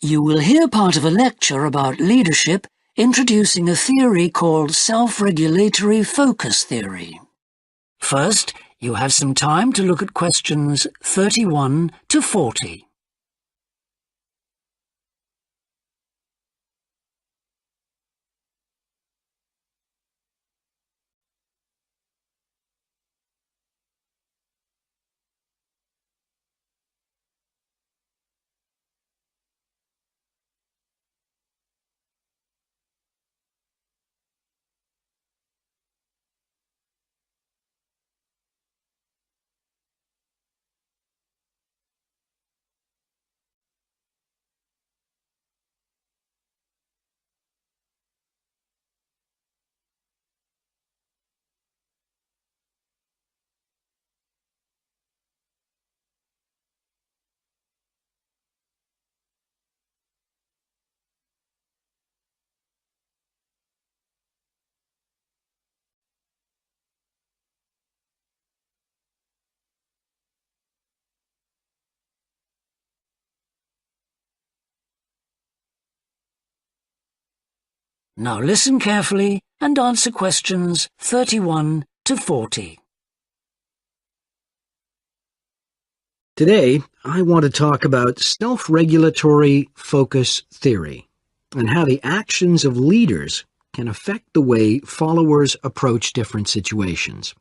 You will hear part of a lecture about leadership introducing a theory called self-regulatory focus theory. First, you have some time to look at questions 31 to 40. Now listen carefully and answer questions 31 to 40. Today, I want to talk about self-regulatory focus theory and how the actions of leaders can affect the way followers approach different situations.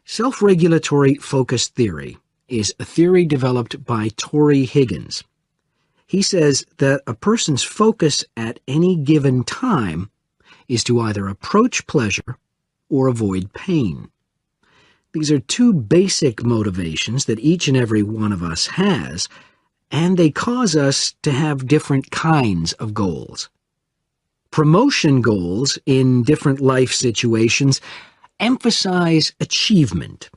Self-regulatory focus theory is a theory developed by Torrey Higgins. He says that a person's focus at any given time is to either approach pleasure or avoid pain. These are two basic motivations that each and every one of us has, and they cause us to have different kinds of goals. Promotion goals in different life situations emphasize achievement.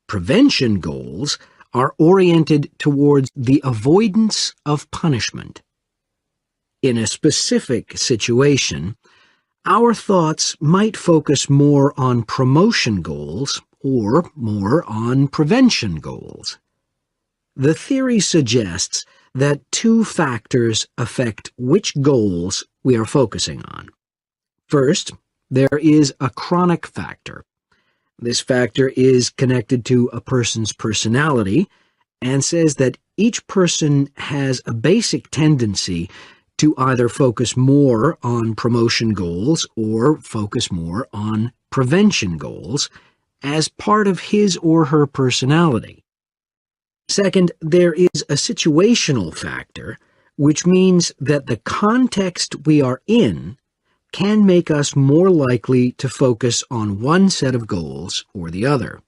Prevention goals are oriented towards the avoidance of punishment. In a specific situation, our thoughts might focus more on promotion goals or more on prevention goals. The theory suggests that two factors affect which goals we are focusing on. First, there is a chronic factor. This factor is connected to a person's personality and says that each person has a basic tendency to either focus more on promotion goals or focus more on prevention goals as part of his or her personality. Second, there is a situational factor, which means that the context we are in can make us more likely to focus on one set of goals or the other.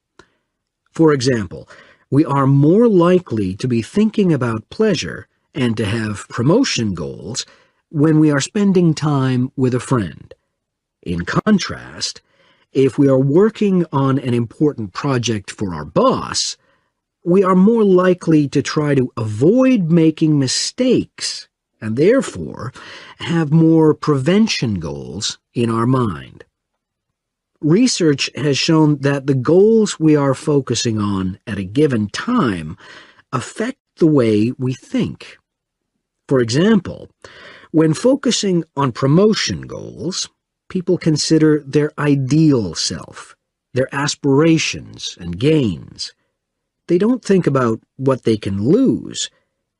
For example, we are more likely to be thinking about pleasure and to have promotion goals when we are spending time with a friend. In contrast, if we are working on an important project for our boss, we are more likely to try to avoid making mistakes and therefore have more prevention goals in our mind. Research has shown that the goals we are focusing on at a given time affect the way we think. For example, when focusing on promotion goals, people consider their ideal self, their aspirations and gains. They don't think about what they can lose,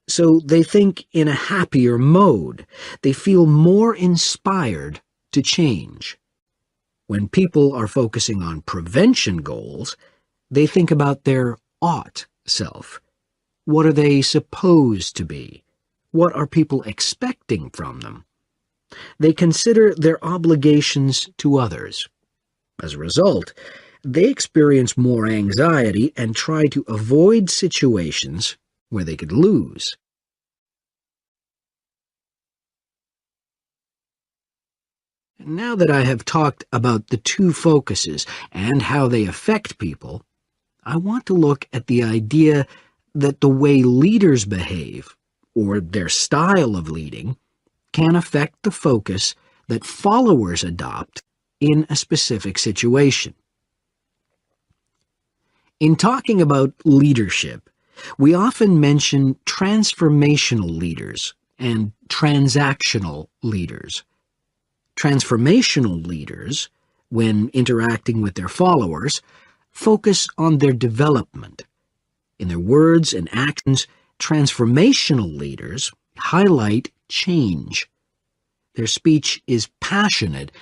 so they think in a happier mode. They feel more inspired to change. When people are focusing on prevention goals, they think about their ought self. What are they supposed to be? What are people expecting from them? They consider their obligations to others. As a result, they experience more anxiety and try to avoid situations where they could lose. Now that I have talked about the two focuses and how they affect people, I want to look at the idea that the way leaders behave, or their style of leading, can affect the focus that followers adopt in a specific situation. In talking about leadership, We often mention transformational leaders and transactional leaders. Transformational leaders, when interacting with their followers, focus on their development. In their words and actions, transformational leaders highlight change. Their speech is passionate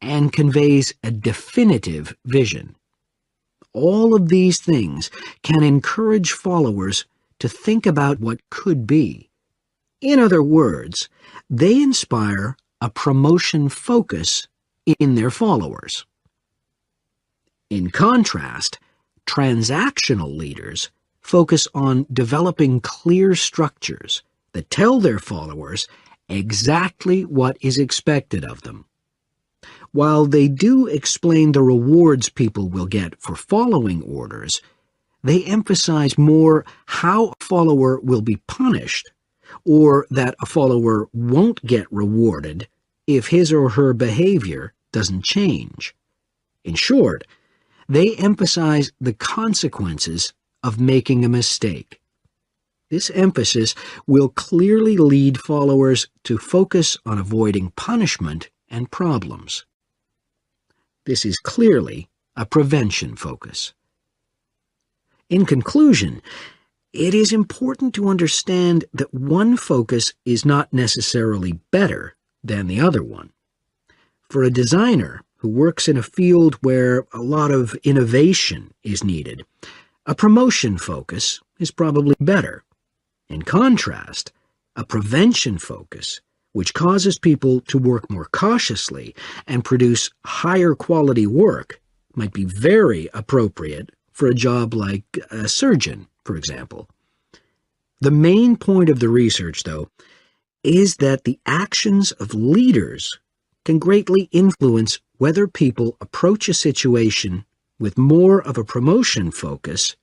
and conveys a definitive vision. All of these things can encourage followers to think about what could be. In other words, they inspire a promotion focus in their followers. In contrast, transactional leaders focus on developing clear structures that tell their followers exactly what is expected of them. While they do explain the rewards people will get for following orders, they emphasize more how a follower will be punished, or that a follower won't get rewarded if his or her behavior doesn't change. In short, they emphasize the consequences of making a mistake. This emphasis will clearly lead followers to focus on avoiding punishment and problems. This is clearly a prevention focus. In conclusion, it is important to understand that one focus is not necessarily better than the other one. For a designer who works in a field where a lot of innovation is needed, a promotion focus is probably better. In contrast, a prevention focus, which causes people to work more cautiously and produce higher quality work, might be very appropriate for a job like a surgeon, for example. The main point of the research, though, is that the actions of leaders can greatly influence whether people approach a situation with more of a promotion focus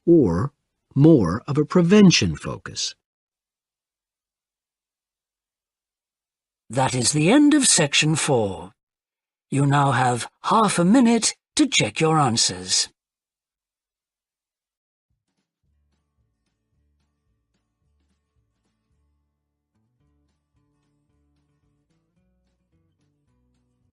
or more of a prevention focus. That is the end of section 4. You now have half a minute to check your answers.